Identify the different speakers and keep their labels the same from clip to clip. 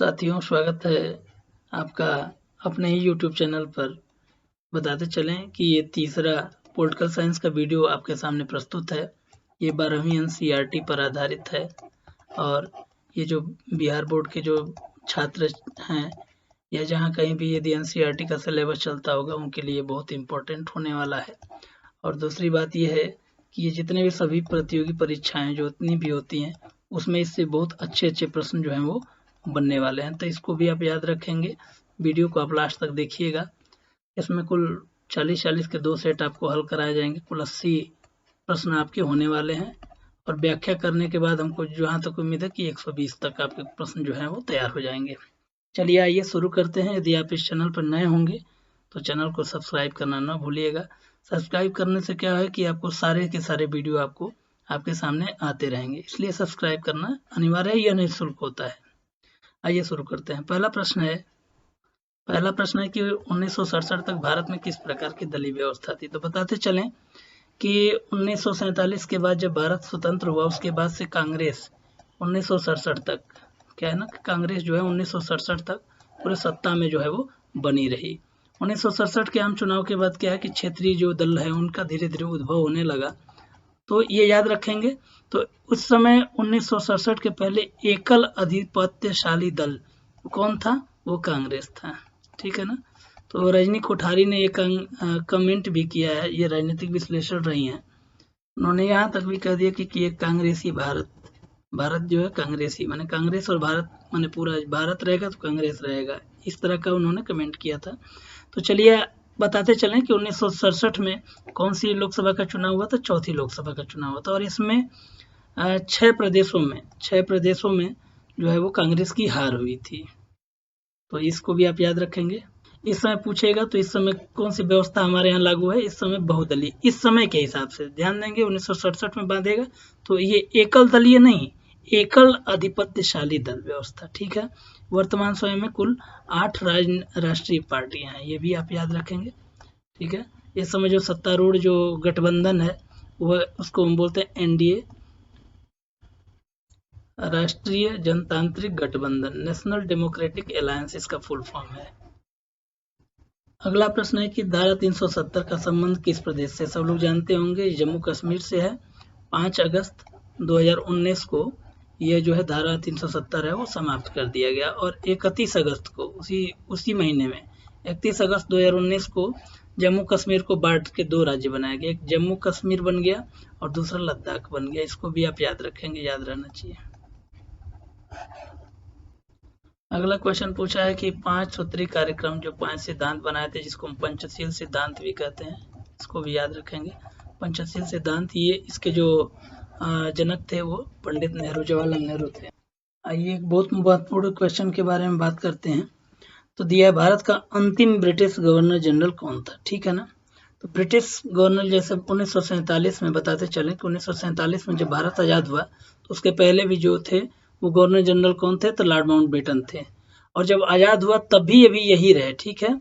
Speaker 1: साथियों, स्वागत है आपका अपने ही YouTube चैनल पर। बताते चलें कि ये तीसरा पॉलिटिकल साइंस का वीडियो आपके सामने प्रस्तुत है। ये 12वीं NCERT पर आधारित है और ये जो बिहार बोर्ड के जो छात्र हैं या जहाँ कहीं भी यदि NCERT का सिलेबस चलता होगा उनके लिए बहुत इम्पोर्टेंट होने वाला है। और दूसरी बात ये है कि ये जितने भी सभी प्रतियोगी परीक्षाएं जो इतनी भी होती हैं उसमें इससे बहुत अच्छे प्रश्न जो हैं वो बनने वाले हैं, तो इसको भी आप याद रखेंगे। वीडियो को आप लास्ट तक देखिएगा। इसमें कुल 40 के 2 सेट आपको हल कराए जाएंगे। कुल 80 प्रश्न आपके होने वाले हैं और व्याख्या करने के बाद हमको जहाँ तक उम्मीद है कि 120 तक आपके प्रश्न जो हैं वो तैयार हो जाएंगे। चलिए आइए शुरू करते हैं। यदि आप इस चैनल पर नए होंगे तो चैनल को सब्सक्राइब करना ना भूलिएगा। सब्सक्राइब करने से क्या है कि आपको सारे के सारे वीडियो आपको आपके सामने आते रहेंगे, इसलिए सब्सक्राइब करना अनिवार्य है, यह निःशुल्क होता है। आइए शुरू करते हैं। पहला प्रश्न है कि 1967 तक भारत में किस प्रकार की दलीय व्यवस्था थी। तो बताते चलें कि 1947 के बाद जब भारत स्वतंत्र हुआ उसके बाद से कांग्रेस 1967 तक क्या है ना, कांग्रेस जो है 1967 तक पूरे सत्ता में जो है वो बनी रही। 1967 के आम चुनाव के बाद क्या है कि क्षेत्रीय जो दल है उनका धीरे धीरे उद्भव होने लगा, तो ये याद रखेंगे। तो उस समय 1967 के पहले एकल अधिपत्यशाली दल कौन था, वो कांग्रेस था, ठीक है ना। तो रजनी कोठारी ने एक कमेंट भी किया है, ये राजनीतिक विश्लेषण रही हैं, उन्होंने यहाँ तक भी कह दिया कि एक कांग्रेसी भारत जो है कांग्रेसी, माने कांग्रेस और भारत माने पूरा भारत रहेगा तो कांग्रेस रहेगा, इस तरह का उन्होंने कमेंट किया था। तो चलिए बताते चलें कि 1967 में कौन सी लोकसभा का चुनाव हुआ था, चौथी लोकसभा का चुनाव हुआ था और इसमें 6 प्रदेशों में जो है वो कांग्रेस की हार हुई थी। तो इसको भी आप याद रखेंगे। इस समय पूछेगा तो इस समय कौन सी व्यवस्था हमारे यहाँ लागू है, इस समय बहुदलीय, इस समय के हिसाब से ध्यान देंगे। 1967 में बांधेगा तो ये एकल दलीय नहीं, एकल अधिपत्यशाली दल व्यवस्था, ठीक है। वर्तमान समय में कुल 8 राष्ट्रीय पार्टियां हैं, ये भी आप याद रखेंगे, ठीक है। इस समय जो सत्तारूढ़ जो गठबंधन है वह उसको हम बोलते हैं NDA, राष्ट्रीय जनतांत्रिक गठबंधन, नेशनल डेमोक्रेटिक अलायंस इसका फुल फॉर्म है। अगला प्रश्न है कि धारा 370 का संबंध किस प्रदेश से। सब लोग जानते होंगे जम्मू कश्मीर से है। 5 अगस्त 2019 को यह जो है धारा 370 है वो समाप्त कर दिया गया और 31 अगस्त को उसी महीने में 31 अगस्त 2019 को जम्मू कश्मीर को बांट के 2 राज्य बनाया गया, एक जम्मू कश्मीर बन गया और दूसरा लद्दाख बन गया। इसको भी आप याद रखेंगे, याद रहना चाहिए। अगला क्वेश्चन पूछा है कि 5 सूत्री कार्यक्रम जो 5 सिद्धांत बनाए थे जिसको हम पंचशील सिद्धांत भी कहते हैं, इसको भी याद रखेंगे। पंचशील सिद्धांत ये इसके जो जनक थे वो पंडित नेहरू, जवाहरलाल नेहरू थे। आइए एक बहुत महत्वपूर्ण क्वेश्चन के बारे में बात करते हैं। तो दिया है भारत का अंतिम ब्रिटिश गवर्नर जनरल कौन था, ठीक है ना। तो ब्रिटिश गवर्नर जैसे 1947 में बताते चले कि 1947 में जब भारत आज़ाद हुआ तो उसके पहले भी जो थे वो गवर्नर जनरल कौन थे, तो लॉर्ड माउंटबेटन थे। और जब आज़ाद हुआ तब भी अभी यही रहे, ठीक है।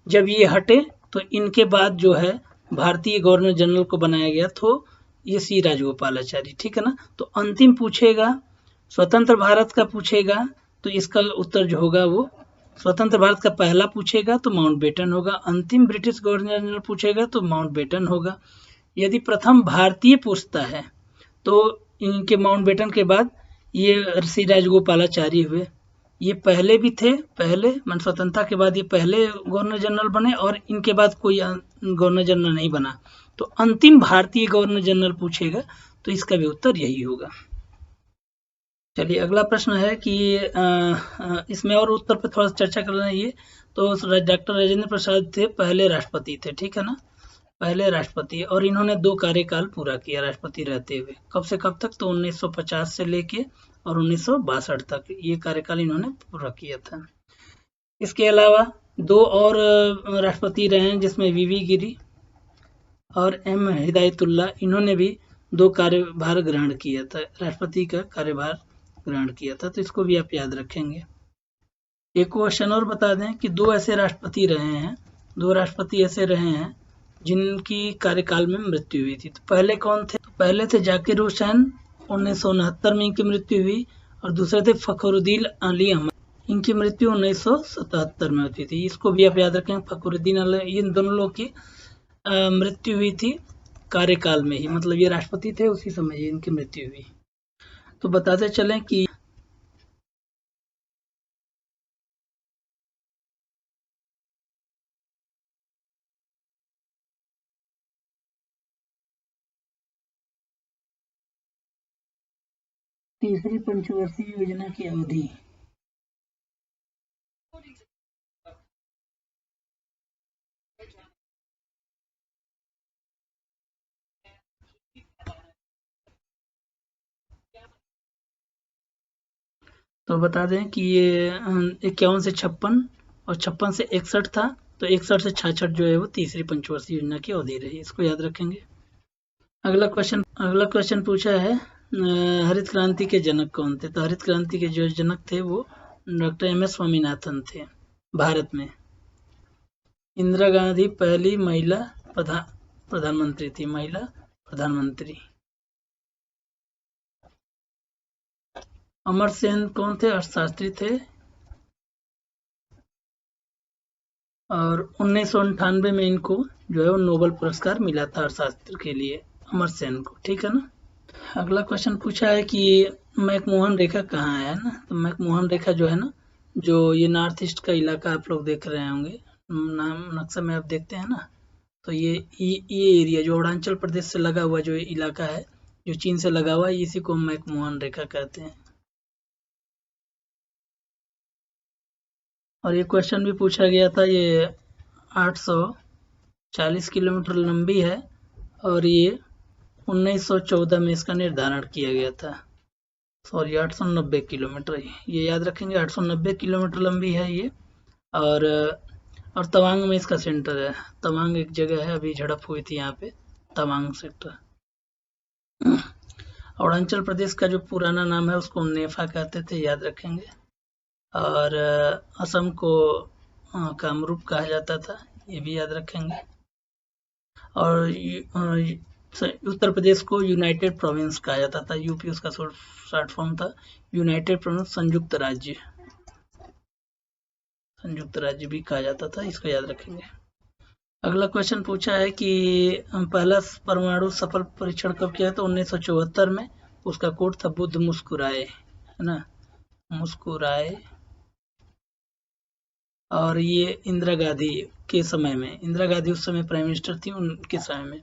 Speaker 1: जब ये हटे तो इनके बाद जो है भारतीय गवर्नर जनरल को बनाया गया, तो ये सी राजगोपालाचारी, ठीक है ना। तो अंतिम पूछेगा स्वतंत्र भारत का पूछेगा तो इसका उत्तर जो होगा वो स्वतंत्र भारत का पहला पूछेगा तो माउंटबेटन होगा, अंतिम ब्रिटिश गवर्नर जनरल पूछेगा तो माउंटबेटन होगा। यदि प्रथम भारतीय पूछता है तो इनके माउंटबेटन के बाद ये सी राजगोपालाचारी हुए। ये पहले भी थे, पहले मन स्वतंत्रता के बाद ये पहले गवर्नर जनरल बने और इनके बाद कोई गवर्नर जनरल नहीं बना। तो अंतिम भारतीय गवर्नर जनरल पूछेगा तो इसका भी उत्तर यही होगा। चलिए अगला प्रश्न है कि इसमें और उत्तर पर थोड़ा चर्चा करना है। ये तो डॉक्टर राजेंद्र प्रसाद थे, पहले राष्ट्रपति थे, ठीक है ना, पहले राष्ट्रपति, और इन्होंने 2 कार्यकाल पूरा किया राष्ट्रपति रहते हुए। कब से कब तक, तो 1950 से लेके और 1962 तक ये कार्यकाल इन्होंने पूरा किया था। इसके अलावा 2 और राष्ट्रपति रहे हैं जिसमें वीवी गिरी और M हिदायतुल्लाह, इन्होंने भी 2 कार्यभार ग्रहण किया था, राष्ट्रपति का कार्यभार ग्रहण किया था। तो इसको भी आप याद रखेंगे। एक क्वेश्चन और बता दें कि 2 ऐसे राष्ट्रपति रहे हैं, 2 राष्ट्रपति ऐसे रहे हैं जिनकी कार्यकाल में मृत्यु हुई थी। तो पहले कौन थे, तो पहले थे जाकिर हुसैन, 1969 में इनकी मृत्यु हुई, और दूसरे थे फखरुद्दीन अली अहमद, इनकी मृत्यु 1977 में होती थी। इसको भी आप याद रखें, फखरुद्दीन अली, इन दोनों लोग की मृत्यु हुई थी कार्यकाल में ही, मतलब ये राष्ट्रपति थे उसी समय ही इनकी मृत्यु हुई। तो बताते चलें कि तीसरी पंचवर्षीय योजना की अवधि तो बता दें कि ये 51 से 56 और 56 से 61 था, तो 61 से 66 जो है वो तीसरी पंचवर्षीय योजना की अवधि रही, इसको याद रखेंगे। अगला क्वेश्चन पूछा है हरित क्रांति के जनक कौन थे? तो हरित क्रांति के जो जनक थे वो डॉक्टर एम.एस. स्वामीनाथन थे। भारत में इंदिरा गांधी पहली महिला प्रधानमंत्री थी, महिला प्रधानमंत्री। अमर सेन कौन थे? अर्थशास्त्री थे, और 1998 में इनको जो है वो नोबेल पुरस्कार मिला था अर्थशास्त्र के लिए, अमर सेन को, ठीक है ना। अगला क्वेश्चन पूछा है कि मैकमोहन रेखा कहाँ है ना? तो मैकमोहन रेखा जो है ना, जो ये नॉर्थ ईस्ट का इलाका आप लोग देख रहे होंगे, नाम नक्शा में आप देखते हैं ना, तो ये एरिया जो अरुणाचल प्रदेश से लगा हुआ जो इलाका है, जो चीन से लगा हुआ है, इसी को मैकमोहन रेखा कहते हैं। और ये क्वेश्चन भी पूछा गया था, ये 840 किलोमीटर लंबी है और ये 1914 में इसका निर्धारण किया गया था। सॉरी, 890 किलोमीटर, ये याद रखेंगे, 890 किलोमीटर लंबी है ये। और तवांग में इसका सेंटर है। तवांग एक जगह है, अभी झड़प हुई थी यहाँ पे, तवांग सेक्टर। अरुणाचल प्रदेश का जो पुराना नाम है उसको नेफा कहते थे, याद रखेंगे। और असम को कामरूप कहा जाता था, ये भी याद रखेंगे। और उत्तर प्रदेश को यूनाइटेड प्रोविंस कहा जाता था, यूपी उसका शॉर्ट फॉर्म था, यूनाइटेड प्रोविंस, संयुक्त राज्य भी कहा जाता था, इसको याद रखेंगे। अगला क्वेश्चन पूछा है कि पहला परमाणु सफल परीक्षण कब किया? तो 1974 में, उसका कोड था बुद्ध मुस्कुराए, है ना, मुस्कुराए। और ये इंदिरा गांधी के समय में, इंदिरा गांधी उस समय प्राइम मिनिस्टर थी, उनके समय में।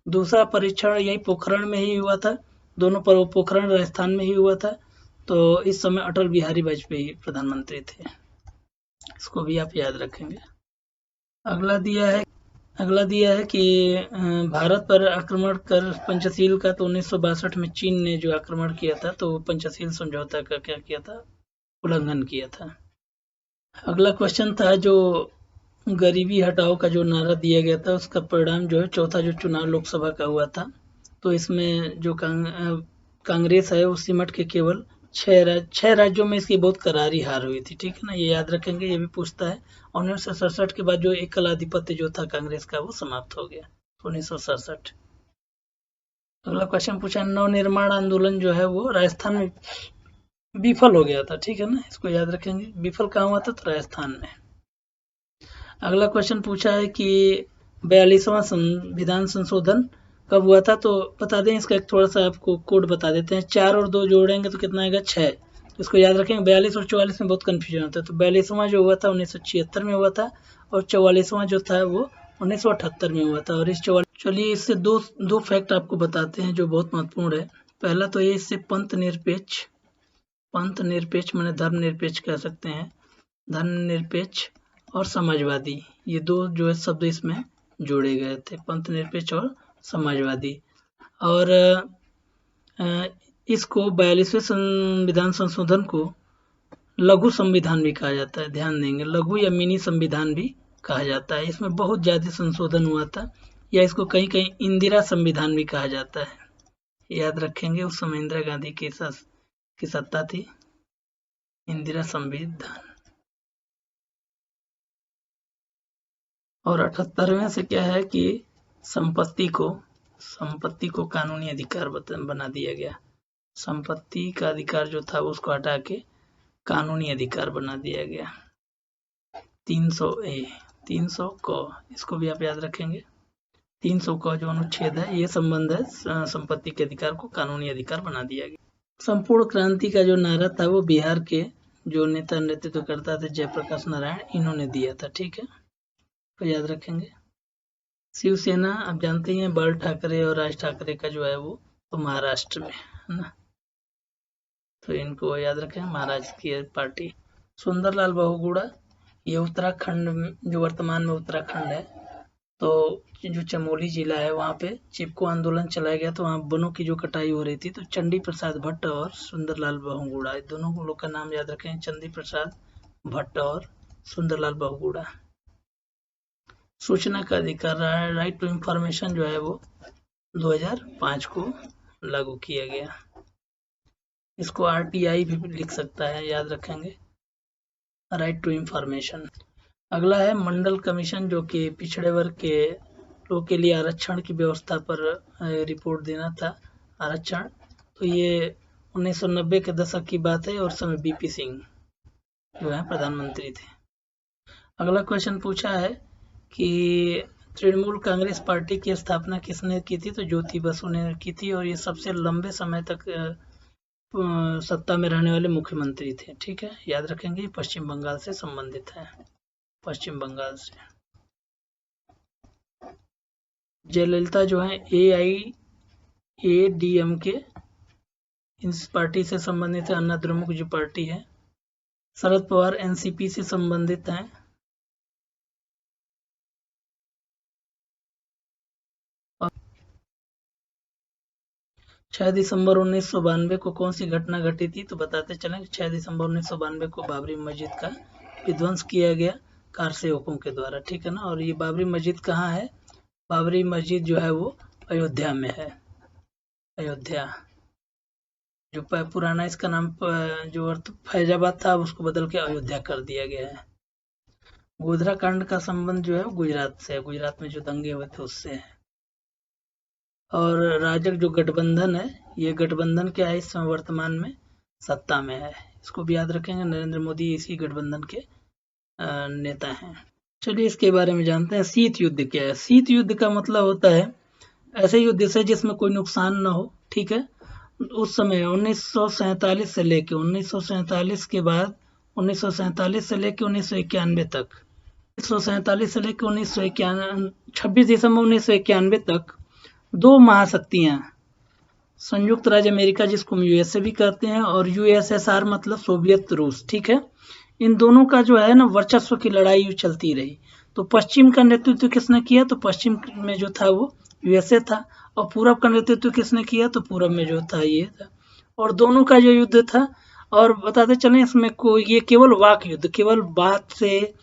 Speaker 1: दूसरा परीक्षण यही पोखरण में ही हुआ था, दोनों पोखरण राजस्थान में ही हुआ था। तो इस समय अटल बिहारी वाजपेयी प्रधानमंत्री थे, इसको भी आप याद रखेंगे। अगला दिया है कि भारत पर आक्रमण कर पंचशील का, तो 1962 में चीन ने जो आक्रमण किया था, तो पंचशील समझौता का क्या किया था? उल्लंघन किया था। अगला क्वेश्चन था जो गरीबी हटाओ का जो नारा दिया गया था, उसका परिणाम जो है चौथा जो चुनाव लोकसभा का हुआ था, तो इसमें जो कांग्रेस है वो सिमट के केवल 6 राज्यों में इसकी बहुत करारी हार हुई थी, ठीक है ना, ये याद रखेंगे। ये भी पूछता है 1967 के बाद जो एकल आधिपत्य जो था कांग्रेस का वो समाप्त हो गया, 1967। अगला क्वेश्चन पूछा नवनिर्माण आंदोलन जो है वो राजस्थान में विफल हो गया था, ठीक है ना, इसको याद रखेंगे। विफल कहाँ हुआ था? तो राजस्थान में। अगला क्वेश्चन पूछा है कि 42वां संविधान संशोधन कब हुआ था? तो बता दें, इसका एक थोड़ा सा आपको कोड बता देते हैं। 4 और 2 जोड़ेंगे तो कितना आएगा? 6। इसको याद रखेंगे। 42 और 44 में बहुत कंफ्यूजन होता है। तो 42वां जो हुआ था 1976 में हुआ था, और 44वां जो था वो 1978 में हुआ था। और इस चलिए इससे दो फैक्ट आपको बताते हैं जो बहुत महत्वपूर्ण है। पहला तो ये, इससे पंथ निरपेक्ष माने धर्मनिरपेक्ष कह सकते हैं, धर्मनिरपेक्ष और समाजवादी, ये दो जो है शब्द इसमें जोड़े गए थे, पंथ निरपेक्ष और समाजवादी। और इसको 42वें संविधान संशोधन को लघु संविधान भी कहा जाता है, ध्यान देंगे, लघु या मिनी संविधान भी कहा जाता है। इसमें बहुत ज्यादा संशोधन हुआ था, या इसको कहीं कहीं इंदिरा संविधान भी कहा जाता है, याद रखेंगे। उस समय इंदिरा गांधी की सत्ता थी, इंदिरा संविधान। और 78वें से क्या है कि संपत्ति को कानूनी अधिकार बना दिया गया। संपत्ति का अधिकार जो था उसको हटा के कानूनी अधिकार बना दिया गया। 300A 300 क, इसको भी आप याद रखेंगे। 300 का जो अनुच्छेद है ये संबंध है संपत्ति के अधिकार को कानूनी अधिकार बना दिया गया। संपूर्ण क्रांति का जो नारा था वो बिहार के जो नेता नेतृत्व करता थे जयप्रकाश नारायण, इन्होंने दिया था। ठीक है, तो याद रखेंगे। शिवसेना आप जानते हैं बाल ठाकरे और राज ठाकरे का जो है वो तो महाराष्ट्र में है ना, तो इनको याद रखें, महाराष्ट्र की पार्टी। सुंदरलाल बहुगुणा ये उत्तराखंड, जो वर्तमान में उत्तराखंड है, तो जो चमोली जिला है वहाँ पे चिपको आंदोलन चलाया गया, तो वहाँ वनों की जो कटाई हो रही थी, तो चंडी प्रसाद भट्ट और सुंदरलाल बहुगुणा, दोनों लोग का नाम याद रखें, चंडी प्रसाद भट्ट और सुंदरलाल बहुगुणा। सूचना का अधिकार, राइट टू इंफॉर्मेशन जो है वो 2005 को लागू किया गया। इसको RTI भी लिख सकता है, याद रखेंगे, राइट टू इंफॉर्मेशन। अगला है मंडल कमीशन, जो कि पिछड़े वर्ग के लोगों के लिए आरक्षण की व्यवस्था पर रिपोर्ट देना था, आरक्षण। तो ये 1990 के दशक की बात है और समय BP सिंह जो है प्रधानमंत्री थे। अगला क्वेश्चन पूछा है कि तृणमूल कांग्रेस पार्टी की स्थापना किसने की थी, तो ज्योति बसु ने की थी, और ये सबसे लंबे समय तक सत्ता में रहने वाले मुख्यमंत्री थे। ठीक है, याद रखेंगे, पश्चिम बंगाल से संबंधित है, पश्चिम बंगाल से। जयललिता जो है AIADMK इस पार्टी से संबंधित है, अन्ना द्रमुक जो पार्टी है। शरद पवार NCP से संबंधित हैं। और 6 दिसंबर 1992 को कौन सी घटना घटी थी, तो बताते चलें कि 6 दिसंबर 1992 को बाबरी मस्जिद का विध्वंस किया गया कार सेवकों के द्वारा। ठीक है ना, और ये बाबरी मस्जिद कहाँ है, बाबरी मस्जिद जो है वो अयोध्या में है। अयोध्या जो पुराना इसका नाम जो अर्थ फैजाबाद था, उसको बदल के अयोध्या कर दिया गया है। गोधरा कांड का संबंध जो है गुजरात से है, गुजरात में जो दंगे हुए थे उससे है। और राजग जो गठबंधन है, ये गठबंधन क्या है, इस समय वर्तमान में सत्ता में है, इसको भी याद रखेंगे। नरेंद्र मोदी इसी गठबंधन के नेता हैं। चलिए इसके बारे में जानते हैं। शीत युद्ध क्या है। शीत युद्ध का मतलब होता है ऐसे युद्ध से जिसमें कोई नुकसान न हो। ठीक है, उस समय 1947 से लेके 1947 के बाद 1947 से लेके 1991 तक 1947 से लेके 1991 26 दिसंबर 1991 तक दो महाशक्तियां, संयुक्त राज्य अमेरिका जिसको हम USA भी कहते हैं, और USSR मतलब सोवियत रूस। ठीक है, इन दोनों का जो है ना वर्चस्व की लड़ाई चलती रही। तो पश्चिम का नेतृत्व किसने किया, तो पश्चिम में जो था वो USA था, और पूरब का नेतृत्व किसने किया, तो पूरब में जो था ये था। और दोनों का जो युद्ध था, और बताते चलें इसमें कोई ये केवल वाक युद्ध, केवल बात से,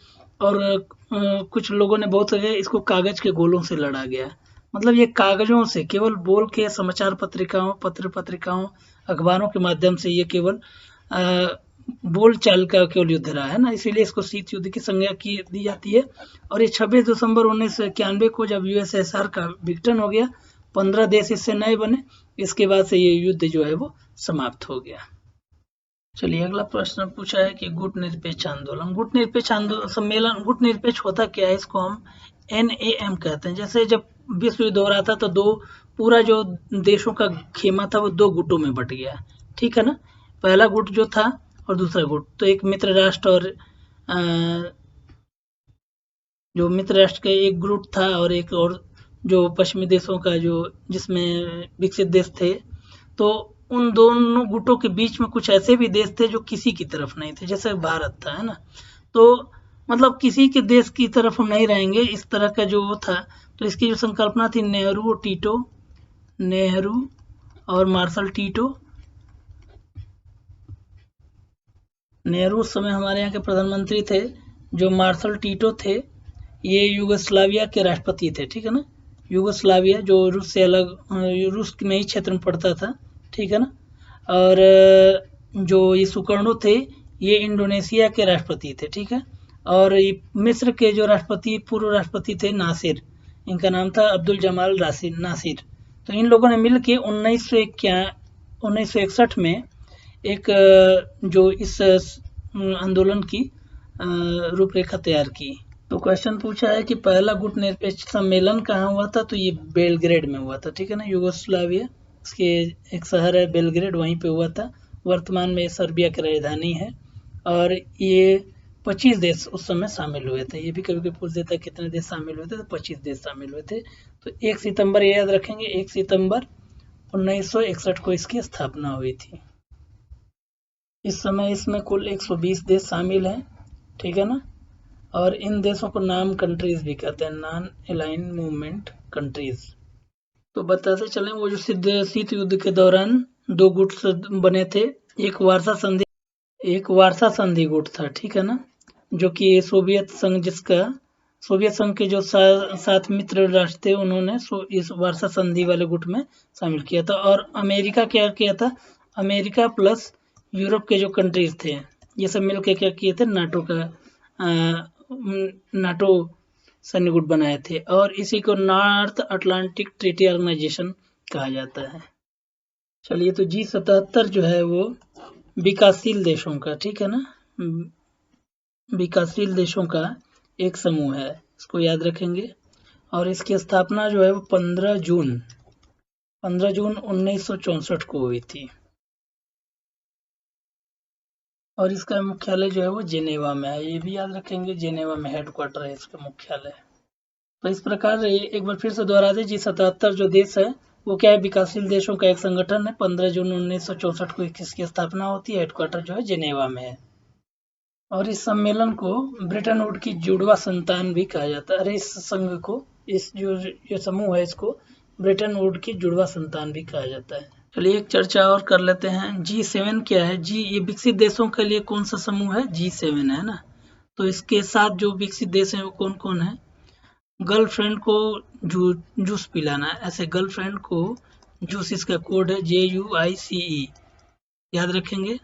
Speaker 1: और कुछ लोगों ने बहुत इसको कागज के गोलों से लड़ा गया। मतलब ये कागजों से केवल बोल के, समाचार पत्रिकाओं, पत्र पत्रिकाओं, अखबारों के माध्यम से ये केवल बोल चाल का केवल युद्ध रहा है ना, इसीलिए इसको शीत युद्ध की संज्ञा की दी जाती है। और ये 26 दिसंबर 1991 को जब USSR का विघटन हो गया, 15 देश इससे नए बने, इसके बाद से ये युद्ध जो है वो समाप्त हो गया। चलिए अगला प्रश्न पूछा है कि गुट निरपेक्ष आंदोलन। गुट निरपेक्ष आंदोलन सम्मेलन, गुट निरपेक्ष होता क्या है, इसको हम NAM कहते हैं। जैसे जब विश्व युद्ध हो रहा था तो पूरा जो देशों का खेमा था वो दो गुटों में बट गया। ठीक है ना, पहला गुट जो था और दूसरा गुट, तो एक मित्र राष्ट्र और जो मित्र राष्ट्र का एक ग्रुप था, और एक और जो पश्चिमी देशों का जो जिसमें विकसित देश थे, तो उन दोनों गुटों के बीच में कुछ ऐसे भी देश थे जो किसी की तरफ नहीं थे, जैसे भारत था, है ना। तो मतलब किसी के देश की तरफ हम नहीं रहेंगे, इस तरह का जो वो था। तो इसकी जो संकल्पना थी नेहरू और टीटो, नेहरू और मार्शल टीटो। नेहरू उस समय हमारे यहाँ के प्रधानमंत्री थे, जो मार्शल टीटो थे ये यूगोस्लाविया के राष्ट्रपति थे। ठीक है ना, यूगोस्लाविया जो रूस से अलग, रूस में ही क्षेत्र में पड़ता था। ठीक है ना, और जो ये सुकर्णो थे ये इंडोनेशिया के राष्ट्रपति थे। ठीक है, और ये मिस्र के जो राष्ट्रपति, पूर्व राष्ट्रपति थे नासिर, इनका नाम था अब्दुल जमाल नासिर। तो इन लोगों ने मिलकर 1961 में एक जो इस आंदोलन की रूपरेखा तैयार की। तो क्वेश्चन पूछा है कि पहला गुट निरपेक्ष सम्मेलन कहाँ हुआ था, तो ये बेलग्रेड में हुआ था, ठीक है ना, यूगोस्लाविया, इसके एक शहर है बेलग्रेड, वहीं पे हुआ था। वर्तमान में सर्बिया की राजधानी है और ये 25 देश उस समय शामिल हुए थे। ये भी कभी कभी पूछ देता है कितने देश शामिल हुए थे, तो 25 देश शामिल हुए थे। तो 1 सितंबर ये याद रखेंगे, 1 सितंबर 1961 को इसकी स्थापना हुई थी। इस समय इसमें कुल 120 देश शामिल हैं, ठीक है ना, और इन देशों को नाम कंट्रीज भी कहते हैं, नॉन अलाइन मूवमेंट कंट्रीज। तो बताते चलें वो जो शीत युद्ध के दौरान 2 गुट बने थे। एक वार्सा संधि गुट था, ठीक है ना, जो कि सोवियत संघ के जो 7 मित्र राष्ट्र थे उन्होंने इस वार्सा संधि वाले गुट में शामिल किया था। और अमेरिका क्या किया था, अमेरिका प्लस यूरोप के जो कंट्रीज थे ये सब मिलकर क्या किए थे, नाटो सैन्य गुट बनाए थे और इसी को नॉर्थ अटलांटिक ट्रीटी ऑर्गेनाइजेशन कहा जाता है। चलिए, तो G77 जो है वो विकासशील देशों का, ठीक है ना, विकासशील देशों का एक समूह है, इसको याद रखेंगे। और इसकी स्थापना जो है वो 15 जून 1964 को हुई थी और इसका मुख्यालय जो है वो जेनेवा में है। ये भी याद रखेंगे, जेनेवा में हेडक्वार्टर है इसका मुख्यालय। तो इस प्रकार एक बार फिर से दोहरा दें, G77 जो देश है वो क्या है, विकासशील देशों का एक संगठन है। 15 जून 1964 को इसकी स्थापना होती है, हेडक्वार्टर जो है जेनेवा में है। और इस सम्मेलन को ब्रिटेन वुड की जुड़वा संतान भी कहा जाता है। अरे इस संघ को, इस जो ये समूह है इसको ब्रिटेन वुड की जुड़वा संतान भी कहा जाता है। चलिए एक चर्चा और कर लेते हैं। G7 क्या है, ये विकसित देशों के लिए कौन सा समूह है, G7 है ना। तो इसके साथ जो विकसित देश हैं वो कौन कौन है, गर्लफ्रेंड को जूस पिलाना, ऐसे गर्लफ्रेंड को जूस, इसका कोड है JUICE, याद रखेंगे।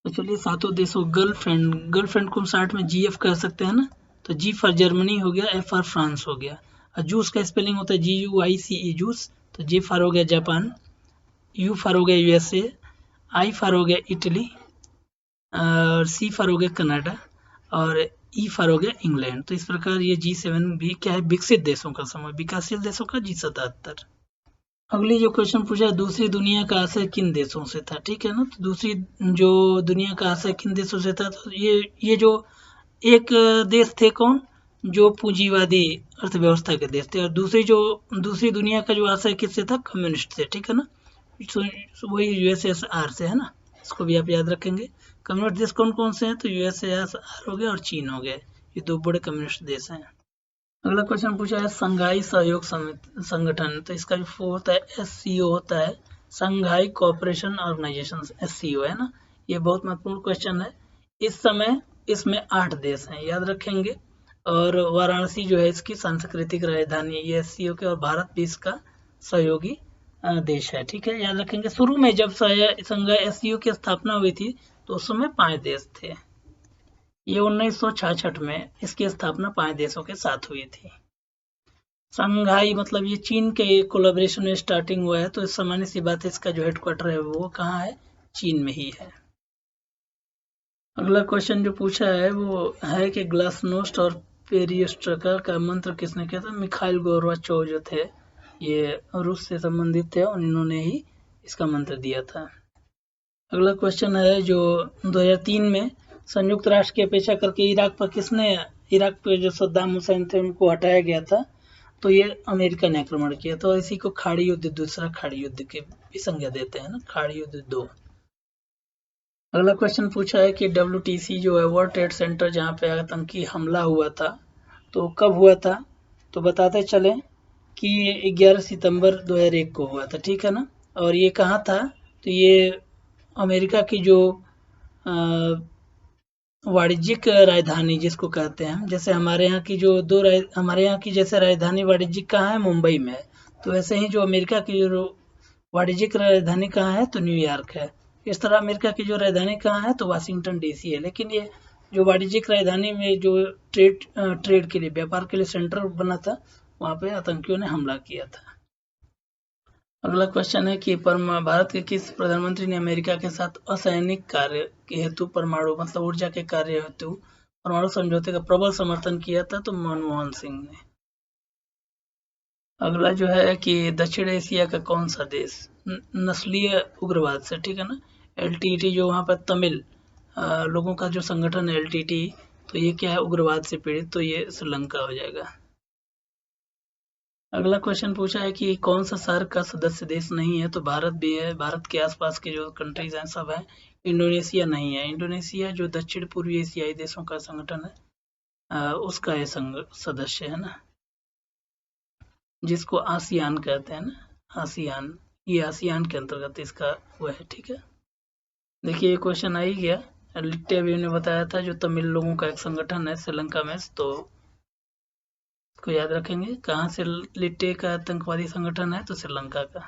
Speaker 1: तो चलिए सातों देशों गर्लफ्रेंड को शॉर्ट में GF कह सकते हैं ना, तो G फॉर जर्मनी हो गया, F फॉर फ्रांस हो गया, और जूस का स्पेलिंग होता है JUICE जूस। तो J फॉर हो गया जापान, U फॉर हो गया USA, I फॉर हो गया इटली, और C फॉर हो गया कनाडा, और E फॉर हो गया इंग्लैंड। तो इस प्रकार ये G7 भी क्या है, विकसित देशों का समूह, विकासशील देशों का G77। अगली जो क्वेश्चन पूछा है, दूसरी दुनिया का आशय किन देशों से था, ठीक है ना। तो दूसरी जो दुनिया का आशय किन देशों से था, तो ये जो एक देश थे कौन, जो पूंजीवादी अर्थव्यवस्था के देश थे, और दूसरी दुनिया का जो आशय किससे था, कम्युनिस्ट से, ठीक है ना, वही USSR से है ना, इसको भी आप याद रखेंगे। कम्युनिस्ट देश कौन कौन से हैं, तो USSR हो गया और चीन हो गया, ये 2 बड़े कम्युनिस्ट देश हैं। अगला क्वेश्चन पूछा है संघाई सहयोग संगठन, तो इसका जो होता है SCO होता है, संघाई कोऑपरेशन ऑर्गेनाइजेशन, SCO है ना। ये बहुत महत्वपूर्ण क्वेश्चन है। इस समय इसमें 8 देश हैं, याद रखेंगे, और वाराणसी जो है इसकी सांस्कृतिक राजधानी, ये SCO के, और भारत भी इसका सहयोगी देश है, ठीक है, याद रखेंगे। शुरू में जब संघाई SCO की स्थापना हुई थी तो उस समय 5 देश थे। ये 1966 में इसकी स्थापना 5 देशों के साथ हुई थी। संघाई मतलब ये चीन के कोलैबोरेशन में स्टार्टिंग हुआ है, तो सामान्य सी बात है, इसका जो हेडक्वार्टर है वो कहाँ है, चीन में ही है। अगला क्वेश्चन जो पूछा है वो है कि ग्लासनोस्ट और पेरियोस्ट्रका का मंत्र किसने किया था, मिखाइल गोर्बाचोव जो थे, ये रूस से संबंधित थे और इन्होंने ही इसका मंत्र दिया था। अगला क्वेश्चन है जो 2003 में संयुक्त राष्ट्र की अपेक्षा करके इराक पे जो सद्दाम हुसैन थे उनको हटाया गया था, तो ये अमेरिका ने आक्रमण किया था, और इसी को खाड़ी युद्ध, दूसरा खाड़ी युद्ध की भी संज्ञा देते हैं ना, खाड़ी युद्ध 2। अगला क्वेश्चन पूछा है कि WTC जो है, वर्ल्ड ट्रेड सेंटर, जहाँ पे आतंकी हमला हुआ था, तो कब हुआ था, तो बताते चले कि ये 11 सितंबर 2001 को हुआ था, ठीक है ना। और ये कहाँ था, तो ये अमेरिका की जो वाणिज्यिक राजधानी जिसको कहते हैं, जैसे हमारे यहाँ की हमारे यहाँ की जैसे राजधानी वाणिज्यिक कहाँ है, मुंबई में है, तो वैसे ही जो अमेरिका की जो वाणिज्यिक राजधानी कहाँ है, तो न्यूयॉर्क है। इस तरह अमेरिका की जो राजधानी कहाँ है, तो वाशिंगटन DC है। लेकिन ये जो वाणिज्यिक राजधानी में जो ट्रेड के लिए, व्यापार के लिए सेंटर बना था, वहाँ पे आतंकियों ने हमला किया था। अगला क्वेश्चन है कि भारत के किस प्रधानमंत्री ने अमेरिका के साथ असैनिक कार्य के हेतु परमाणु मतलब ऊर्जा के कार्य हेतु परमाणु समझौते का प्रबल समर्थन किया था? तो मनमोहन सिंह ने। अगला जो है कि दक्षिण एशिया का कौन सा देश नस्लीय उग्रवाद से, ठीक है ना, LTT जो वहाँ पर तमिल लोगों का जो संगठन है LTT, तो ये क्या है, उग्रवाद से पीड़ित, तो ये श्रीलंका हो जाएगा। अगला क्वेश्चन पूछा है कि कौन सा सार्क का सदस्य देश नहीं है? तो भारत भी है। भारत के आसपास के जो कंट्रीज हैं सब है। इंडोनेशिया नहीं है। इंडोनेशिया जो दक्षिण पूर्वी एशियाई देशों का संगठन है उसका ये सदस्य है ना, जिसको आसियान कहते हैं ना, आसियान, ये आसियान के अंतर्गत इसका वो है, ठीक है। देखिए ये क्वेश्चन आ ही गया। लिट्टे अभी ने बताया था जो तमिल लोगों का एक संगठन है श्रीलंका में, तो इसको याद रखेंगे। कहाँ से लिट्टे का आतंकवादी संगठन है? तो श्रीलंका का।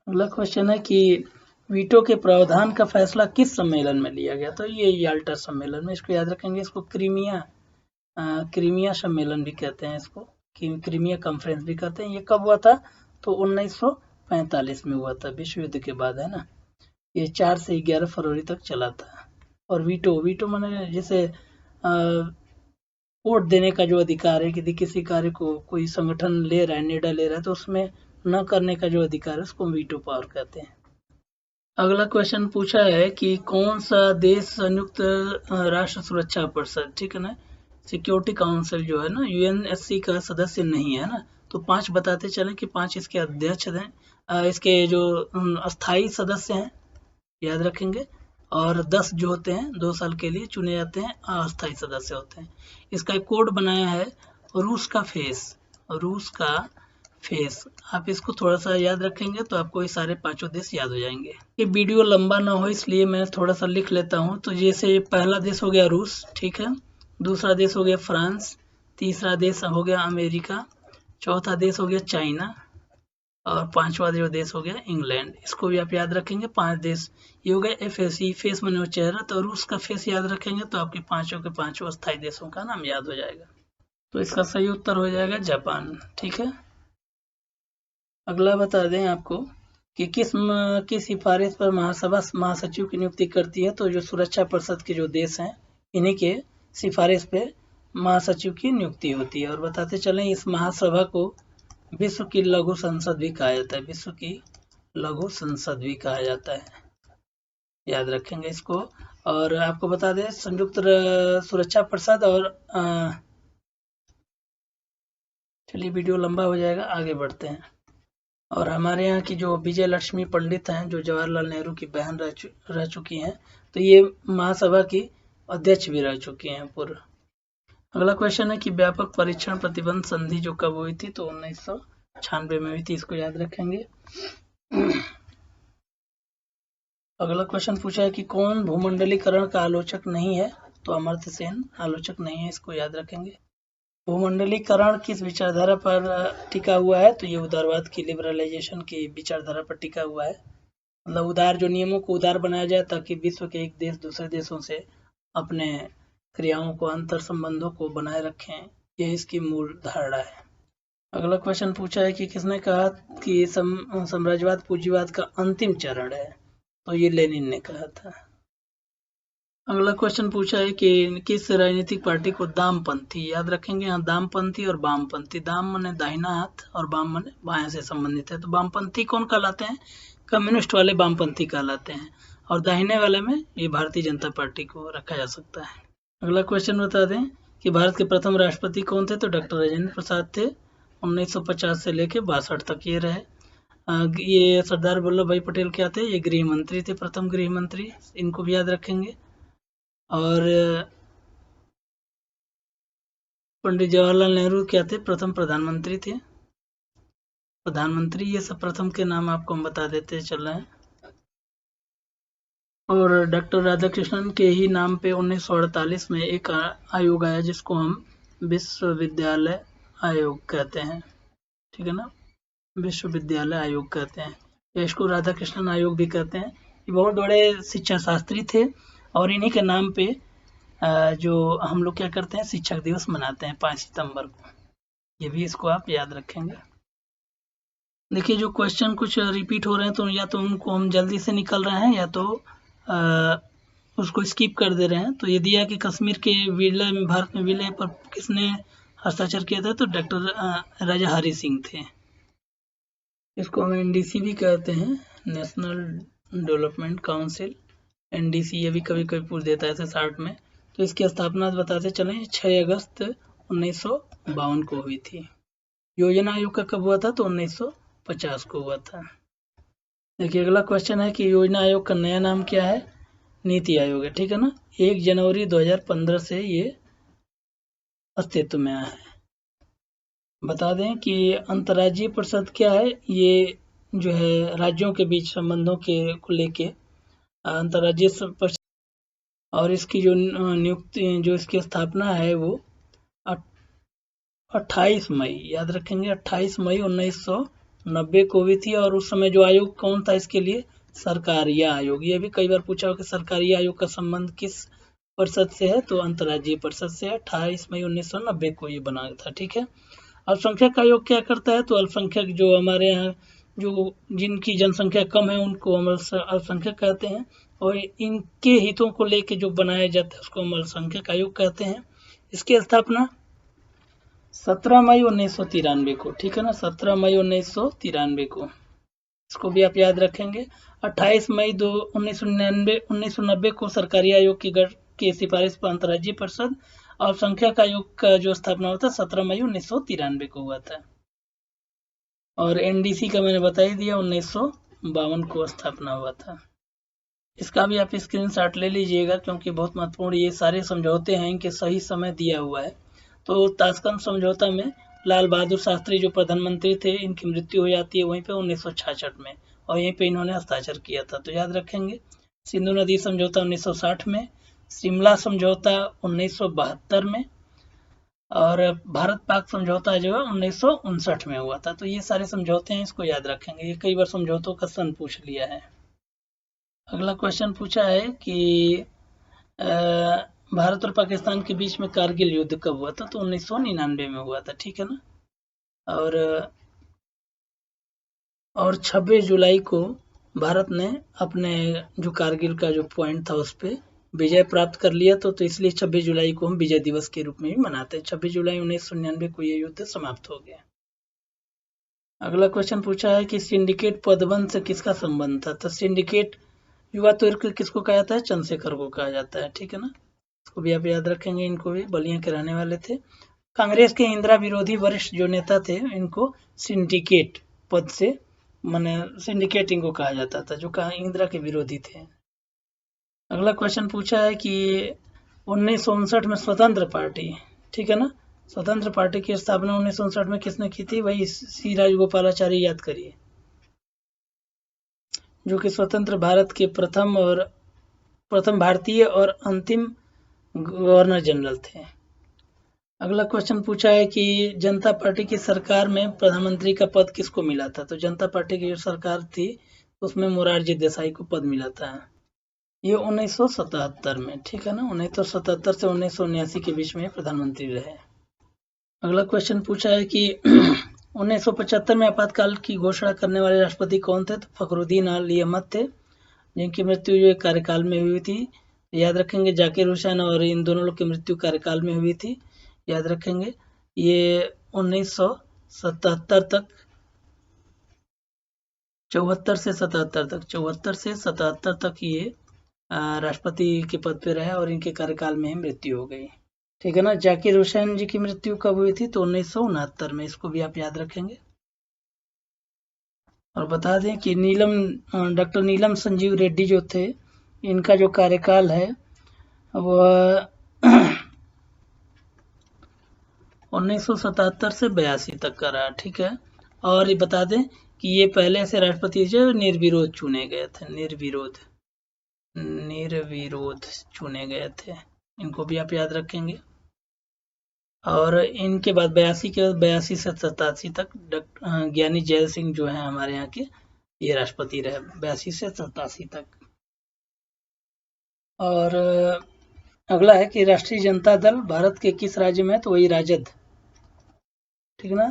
Speaker 1: अगला क्वेश्चन है कि वीटो के प्रावधान का फैसला किस सम्मेलन में लिया गया? तो ये याल्टा सम्मेलन में, इसको याद रखेंगे। इसको क्रीमिया सम्मेलन भी कहते हैं, इसको क्रीमिया कॉन्फ्रेंस भी कहते हैं। ये कब हुआ था? तो 1945 में हुआ था, विश्व युद्ध के बाद, है ना। ये 4 से 11 फरवरी तक चला था। और वीटो माने जैसे वोट देने का जो अधिकार है, कि किसी कार्य को कोई संगठन ले रहा है, निर्णय ले रहा है, तो उसमें न करने का जो अधिकार है उसको वीटो पावर कहते हैं। अगला क्वेश्चन पूछा है कि कौन सा देश संयुक्त राष्ट्र सुरक्षा परिषद, ठीक है ना, सिक्योरिटी काउंसिल जो है ना, UNSC का सदस्य नहीं है ना। तो 5 बताते चलें कि 5 इसके अध्यक्ष हैं, इसके जो अस्थाई सदस्य हैं, याद रखेंगे। और 10 जो होते हैं 2 साल के लिए चुने जाते हैं, अस्थायी सदस्य होते हैं। इसका एक कोड बनाया है रूस का फेस। आप इसको थोड़ा सा याद रखेंगे तो आपको ये सारे 5 देश याद हो जाएंगे। ये वीडियो लंबा ना हो इसलिए मैं थोड़ा सा लिख लेता हूँ। तो जैसे पहला देश हो गया रूस, ठीक है, दूसरा देश हो गया फ्रांस, तीसरा देश हो गया अमेरिका, चौथा देश हो गया चाइना, और 5वां जो देश हो गया इंग्लैंड। इसको भी आप याद रखेंगे। 5 देश ये हो गया FAC, फेस माने चेहरा। तो रूस का फेस याद रखेंगे तो आपके 5 के 5 अस्थायी देशों का नाम याद हो जाएगा। तो इसका सही उत्तर हो जाएगा जापान, ठीक है। अगला बता दें आपको कि किस सिफारिश पर महासभा महासचिव की नियुक्ति करती है? तो जो सुरक्षा परिषद के जो देश हैं इन्हीं के सिफारिश पे महासचिव की नियुक्ति होती है। और बताते चलें इस महासभा को विश्व की लघु संसद भी कहा जाता है, विश्व की लघु संसद भी कहा जाता है, याद रखेंगे इसको। और आपको बता दें संयुक्त सुरक्षा परिषद और चलिए वीडियो लंबा हो जाएगा, आगे बढ़ते हैं। और हमारे यहाँ की जो विजय लक्ष्मी पंडित हैं, जो जवाहरलाल नेहरू की बहन रह चुकी हैं, तो ये महासभा की अध्यक्ष भी रह चुकी हैं पूर्व। अगला क्वेश्चन है कि व्यापक परीक्षण प्रतिबंध संधि जो कब हुई थी? तो 1996 में हुई थी, इसको याद रखेंगे। अगला क्वेश्चन पूछा है कि कौन भूमंडलीकरण का आलोचक नहीं है? तो अमर्त्य सेन आलोचक नहीं है, इसको याद रखेंगे। भूमंडलीकरण किस विचारधारा पर टिका हुआ है? तो ये उदारवाद की, लिबरलाइजेशन की विचारधारा पर टिका हुआ है। मतलब उदार जो नियमों को उदार बनाया जाए ताकि विश्व के एक देश दूसरे देशों से अपने क्रियाओं को, अंतर संबंधों को बनाए रखें, यह इसकी मूल धारणा है। अगला क्वेश्चन पूछा है कि किसने कहा कि साम्राज्यवाद पूंजीवाद का अंतिम चरण है? तो ये लेनिन ने कहा था। अगला क्वेश्चन पूछा है कि किस राजनीतिक पार्टी को दामपंथी, याद रखेंगे। यहाँ दामपंथी और वामपंथी, दाम माने दाहिना हाथ और वाम माने बाएं से संबंधित है। तो वामपंथी कौन कहलाते हैं? कम्युनिस्ट वाले वामपंथी कहलाते हैं। और दाहिने वाले में ये भारतीय जनता पार्टी को रखा जा सकता है। अगला क्वेश्चन बता दें कि भारत के प्रथम राष्ट्रपति कौन थे? तो डॉक्टर राजेंद्र प्रसाद थे। 1950 से लेके 62 तक ये रहे। ये सरदार वल्लभ भाई पटेल क्या थे? ये गृह मंत्री थे, प्रथम गृह मंत्री, इनको भी याद रखेंगे। और पंडित जवाहरलाल नेहरू क्या थे? प्रथम प्रधानमंत्री थे। प्रधानमंत्री ये सब प्रथम के नाम आपको हम बता देते चल रहे हैं। और डॉक्टर राधाकृष्णन के ही नाम पे 1948 में एक आयोग आया जिसको हम विश्वविद्यालय आयोग कहते हैं, ठीक है ना, विश्वविद्यालय आयोग कहते हैं, या इसको राधाकृष्णन आयोग भी कहते हैं। ये बहुत बड़े शिक्षा शास्त्री थे और इन्हीं के नाम पे जो हम लोग क्या करते हैं, शिक्षक दिवस मनाते हैं 5 सितंबर को। ये भी इसको आप याद रखेंगे। देखिए जो क्वेश्चन कुछ रिपीट हो रहे हैं तो या तो उनको हम जल्दी से निकल रहे हैं या तो उसको स्किप कर दे रहे हैं। तो ये दिया कि कश्मीर के विलय में, भारत में विलय पर किसने हस्ताक्षर किया था, तो डॉक्टर राजा हरि सिंह थे। इसको हम एनडीसी भी कहते हैं, नेशनल डेवलपमेंट काउंसिल, एनडीसी। ये भी कभी कभी पूछ देता है ऐसे शार्ट में। तो इसकी स्थापना बताते चलें 6 अगस्त 1952 को हुई थी। योजना आयोग का कब हुआ था, तो 1950 को हुआ था। देखिए अगला क्वेश्चन है कि योजना आयोग का नया नाम क्या है, नीति आयोग है, ठीक है ना। 1 जनवरी 2015 से ये अस्तित्व में आया है। बता दें कि अंतर्राज्यीय परिषद क्या है, ये जो है राज्यों के बीच संबंधों के को लेके अंतर्राज्यीय परिषद, और इसकी जो नियुक्ति, जो इसकी स्थापना है वो 28 मई, याद रखेंगे 28 मई 1990 को हुई थी। और उस समय जो आयोग कौन था इसके लिए, सरकारीय आयोग। ये भी कई बार पूछा हो कि सरकारीय आयोग का संबंध किस परिषद से है, तो अंतर्राज्यीय परिषद से। 28 मई 1990 को ये बना था, ठीक है। अल्पसंख्यक आयोग क्या करता है, तो अल्पसंख्यक जो हमारे यहाँ जो जिनकी जनसंख्या कम है उनको हम अल्पसंख्यक कहते हैं, और इनके हितों को लेके जो बनाया जाता है उसको हम अल्पसंख्यक आयोग कहते हैं। इसकी स्थापना 17 मई 1993 को, ठीक है ना, 17 मई 1993 को। इसको भी आप याद रखेंगे। 28 मई 1990 को सरकारी आयोग की सिफारिश पर अंतर्राज्यीय परिषद अल्पसंख्यक आयोग का जो स्थापना हुआ था 17 मई 1993 को हुआ था। और एनडीसी का मैंने बता ही दिया, 1952 को स्थापना हुआ था। इसका भी आप स्क्रीनशॉट ले लीजिएगा क्योंकि बहुत महत्वपूर्ण ये सारे समझौते हैं, इनके सही समय दिया हुआ है। तो ताशकंद समझौता में लाल बहादुर शास्त्री जो प्रधानमंत्री थे, इनकी मृत्यु हो जाती है वहीं पे 1966 में, और यहीं पे इन्होंने हस्ताक्षर किया था, तो याद रखेंगे। सिंधु नदी समझौता 1960 में, शिमला समझौता 1972 में, और भारत पाक समझौता जो है 1959 में हुआ था। तो ये सारे समझौते हैं, इसको याद रखेंगे। ये कई बार समझौतों का सन पूछ लिया है। अगला क्वेश्चन पूछा है कि भारत और पाकिस्तान के बीच में कारगिल युद्ध कब हुआ था, तो 1999 में हुआ था, ठीक है ना। और 26 जुलाई को भारत ने अपने जो कारगिल का जो पॉइंट था उस पर विजय प्राप्त कर लिया, तो इसलिए 26 जुलाई को हम विजय दिवस के रूप में भी मनाते हैं। 26 जुलाई 1999 को ये युद्ध समाप्त हो गया। अगला क्वेश्चन पूछा है कि सिंडिकेट पदबंध से किसका संबंध था, तो सिंडिकेट युवा तुर्क किसको कहा जाता है, चंद्रशेखर को कहा जाता है, ठीक है ना। इसको भी आप याद रखेंगे। इनको भी बलिया के रहने वाले थे। कांग्रेस के इंदिरा विरोधी वरिष्ठ जो नेता थे, इनको सिंडिकेट पद से माने सिंडिकेट इनको कहा जाता था, जो इंदिरा के विरोधी थे। अगला क्वेश्चन पूछा है कि 1959 में स्वतंत्र पार्टी, ठीक है ना, स्वतंत्र पार्टी की स्थापना 1959 में किसने की थी, वही सी राजगोपालाचारी, याद करिए, जो कि स्वतंत्र भारत के प्रथम भारतीय और अंतिम गवर्नर जनरल थे। अगला क्वेश्चन पूछा है कि जनता पार्टी की सरकार में प्रधानमंत्री का पद किसको मिला था, तो जनता पार्टी की जो सरकार थी उसमें मोरारजी देसाई को पद मिला था। ये 1977 में, ठीक है ना, 1977 से 1979 के बीच में प्रधानमंत्री रहे। अगला क्वेश्चन पूछा है कि 1975 में आपातकाल की घोषणा करने वाले राष्ट्रपति कौन थे, तो फखरुद्दीन अली अहमद थे, जिनकी मृत्यु जो कार्यकाल में हुई थी। याद रखेंगे जाकिर हुसैन और इन दोनों लोग की मृत्यु कार्यकाल में हुई थी, याद रखेंगे। ये 1977 तक, 74 से 77 तक ये राष्ट्रपति के पद पे रहे और इनके कार्यकाल में ही मृत्यु हो गई, ठीक है ना। जाकिर हुसैन जी की मृत्यु कब हुई थी, तो 1969 में। इसको भी आप याद रखेंगे। और बता दें कि डॉक्टर नीलम संजीव रेड्डी जो थे, इनका जो कार्यकाल है वह 1977 से 82 तक का रहा, ठीक है। और ये बता दें कि ये पहले से राष्ट्रपति जो निर्विरोध चुने गए थे, निर्विरोध चुने गए थे। इनको भी आप याद रखेंगे। और इनके बाद 82 से 87 तक ज्ञानी जैल सिंह जो है हमारे यहाँ के, ये राष्ट्रपति रहे 82 से 87 तक। और अगला है कि राष्ट्रीय जनता दल भारत के किस राज्य में है, तो वही राजद, ठीक है ना।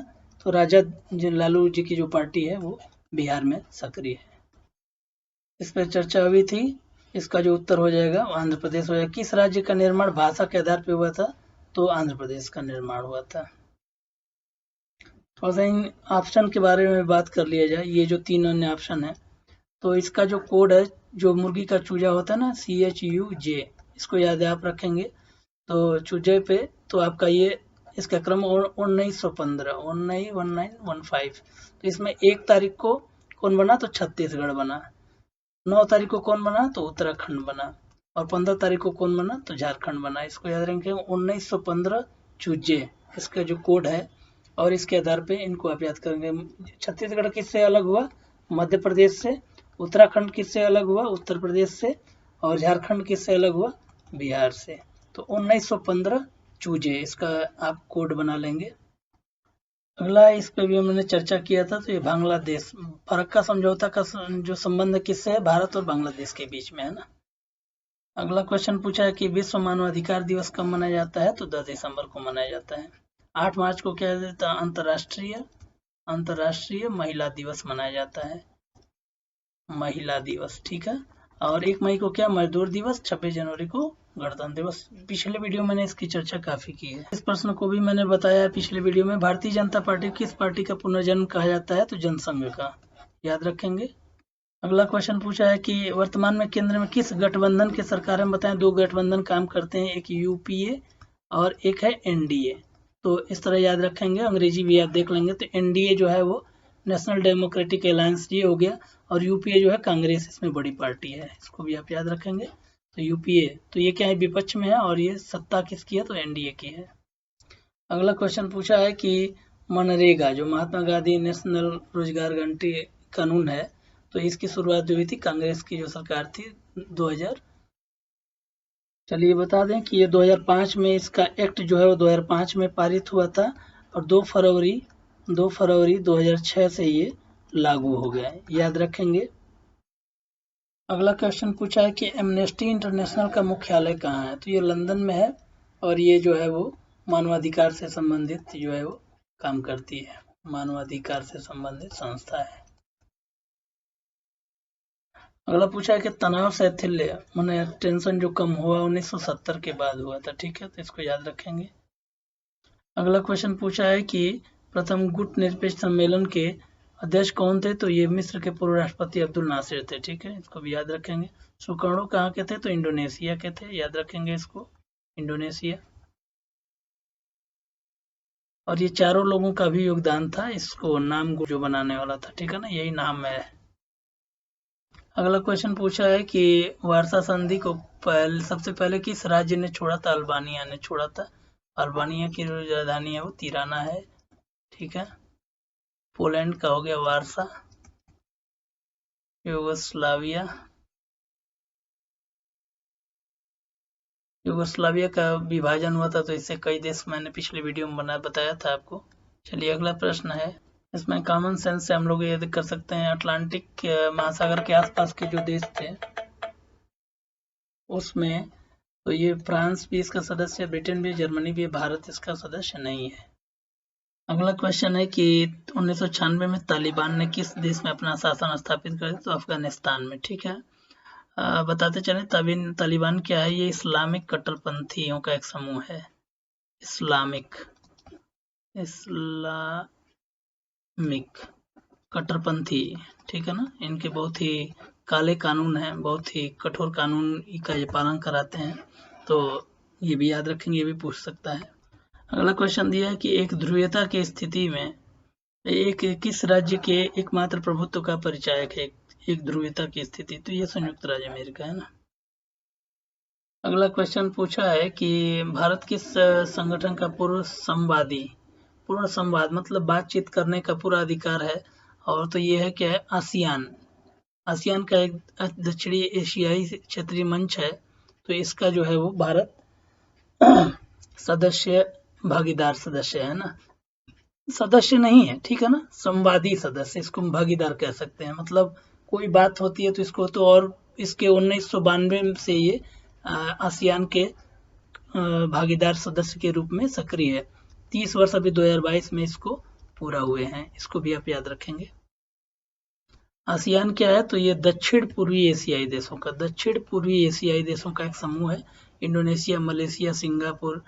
Speaker 1: तो राजद लालू जी की जो पार्टी है वो बिहार में सक्रिय है। इस पर चर्चा हुई थी, इसका जो उत्तर हो जाएगा वो आंध्र प्रदेश हो जाएगा। किस राज्य का निर्माण भाषा के आधार पर हुआ था? तो आंध्र प्रदेश का निर्माण हुआ था। थोड़ा सा इन ऑप्शन के बारे में बात कर लिया जाए। ये जो 3 अन्य ऑप्शन है, तो इसका जो कोड है, जो मुर्गी का चूजा होता है ना, CHUJ, इसको याद आप रखेंगे। तो चूजे पे तो आपका ये इसका क्रम 1915 1915। तो इसमें 1 तारीख को कौन बना? तो छत्तीसगढ़ बना। 9 तारीख को कौन बना? तो उत्तराखंड बना। और 15 तारीख को कौन बना? तो झारखंड बना। इसको याद रखेंगे, 1915 चूजे इसका जो कोड है, और इसके आधार पे इनको आप याद करेंगे। छत्तीसगढ़ किससे अलग हुआ? मध्य प्रदेश से। उत्तराखंड किससे अलग हुआ? उत्तर प्रदेश से। और झारखंड किससे अलग हुआ? बिहार से। तो 1915 चूजे इसका आप कोड बना लेंगे। अगला, इस पे भी हमने चर्चा किया था, तो ये बांग्लादेश फरक्का समझौता का जो संबंध किससे है? भारत और बांग्लादेश के बीच में है ना। अगला क्वेश्चन पूछा है कि विश्व मानवाधिकार दिवस कब मनाया जाता है? तो 10 दिसंबर को मनाया जाता है। 8 मार्च को क्या देता? अंतर्राष्ट्रीय महिला दिवस मनाया जाता है, महिला दिवस, ठीक है। और 1 मई को क्या? मजदूर दिवस। 26 जनवरी को गणतंत्र दिवस। पिछले वीडियो मैंने इसकी चर्चा काफी की है। इस प्रश्न को भी मैंने बताया पिछले वीडियो में। भारतीय जनता पार्टी किस पार्टी का पुनर्जन्म कहा जाता है? तो जनसंघ का, याद रखेंगे। अगला क्वेश्चन पूछा है कि वर्तमान में केंद्र में किस गठबंधन की सरकार है? बताएं। 2 गठबंधन काम करते हैं, एक UPA और एक है NDA। तो इस तरह याद रखेंगे, अंग्रेजी भी आप देख लेंगे। तो NDA जो है वो नेशनल डेमोक्रेटिक अलायंस, ये हो गया। और UPA जो है कांग्रेस, इसमें बड़ी पार्टी है, इसको भी आप याद रखेंगे। तो UPA तो ये क्या है? विपक्ष में है। और ये सत्ता किसकी है? तो NDA की है। अगला क्वेश्चन पूछा है कि मनरेगा, जो महात्मा गांधी नेशनल रोजगार गारंटी कानून है, तो इसकी शुरुआत जो हुई थी कांग्रेस की जो सरकार थी 2000। चलिए बता दें कि ये 2005 में इसका एक्ट जो है वो 2005 में पारित हुआ था। और 2 फरवरी 2006 से ये लागू हो गया है, याद रखेंगे। अगला क्वेश्चन पूछा है कि एमनेस्टी इंटरनेशनल का मुख्यालय कहाँ है? तो ये लंदन में है। और ये जो है वो मानवाधिकार से संबंधित जो है वो काम करती है, मानवाधिकार से संबंधित संस्था है। अगला पूछा है कि तनाव शैथिल्य माने टेंशन जो कम हुआ 1970 के बाद हुआ था, ठीक है, तो इसको याद रखेंगे। अगला क्वेश्चन पूछा है कि प्रथम गुट निरपेक्ष सम्मेलन के अध्यक्ष कौन थे? तो ये मिस्र के पूर्व राष्ट्रपति अब्दुल नासिर थे, ठीक है, इसको भी याद रखेंगे। सुकर्णो कहाँ के थे? तो इंडोनेशिया के थे, याद रखेंगे इसको, इंडोनेशिया। और ये चारों लोगों का भी योगदान था इसको नाम जो बनाने वाला था, ठीक है ना, यही नाम है। अगला क्वेश्चन पूछा है कि वारसा संधि को सबसे पहले किस राज्य ने छोड़ा था? अल्बानिया ने छोड़ा था। अल्बानिया की राजधानी है वो तिराना है, ठीक है। पोलैंड का हो गया वारसा। यूगोस्लाविया का विभाजन हुआ था, तो इससे कई देश मैंने पिछले वीडियो में बताया था आपको। चलिए अगला प्रश्न है, इसमें कॉमन सेंस से हम लोग ये कर सकते हैं, अटलांटिक महासागर के आसपास के जो देश थे उसमें तो ये फ्रांस भी इसका सदस्य है, ब्रिटेन भी, जर्मनी भी, भारत इसका सदस्य नहीं है। अगला क्वेश्चन है कि 1996 में तालिबान ने किस देश में अपना शासन स्थापित कर दिया? तो अफगानिस्तान में, ठीक है। बताते चले तालिबान क्या है? ये इस्लामिक कट्टरपंथियों का एक समूह है, इस्लामिक कट्टरपंथी, ठीक है ना। इनके बहुत ही काले कानून हैं, बहुत ही कठोर कानून का ये पालन कराते हैं, तो ये भी याद रखेंगे, ये भी पूछ सकता है। अगला क्वेश्चन दिया है कि एक ध्रुवीयता की स्थिति में एक किस राज्य के एकमात्र प्रभुत्व का परिचायक है? एक ध्रुवीयता की स्थिति, तो ये संयुक्त राज्य अमेरिका है ना। अगला क्वेश्चन पूछा है कि भारत किस संगठन का पूर्ण संवाद मतलब बातचीत करने का पूरा अधिकार है? और तो ये है क्या है? आसियान का एक दक्षिणी एशियाई क्षेत्रीय मंच है, तो इसका जो है वो भारत भागीदार सदस्य है ना, सदस्य नहीं है, ठीक है ना, संवादी सदस्य, इसको हम भागीदार कह सकते हैं। मतलब कोई बात होती है तो इसको तो, और इसके 1992 से ये आसियान के भागीदार सदस्य के रूप में सक्रिय है। 30 वर्ष अभी 2022 में इसको पूरा हुए हैं, इसको भी आप याद रखेंगे। आसियान क्या है? तो ये दक्षिण पूर्वी एशियाई देशों का एक समूह है। इंडोनेशिया, मलेशिया, सिंगापुर,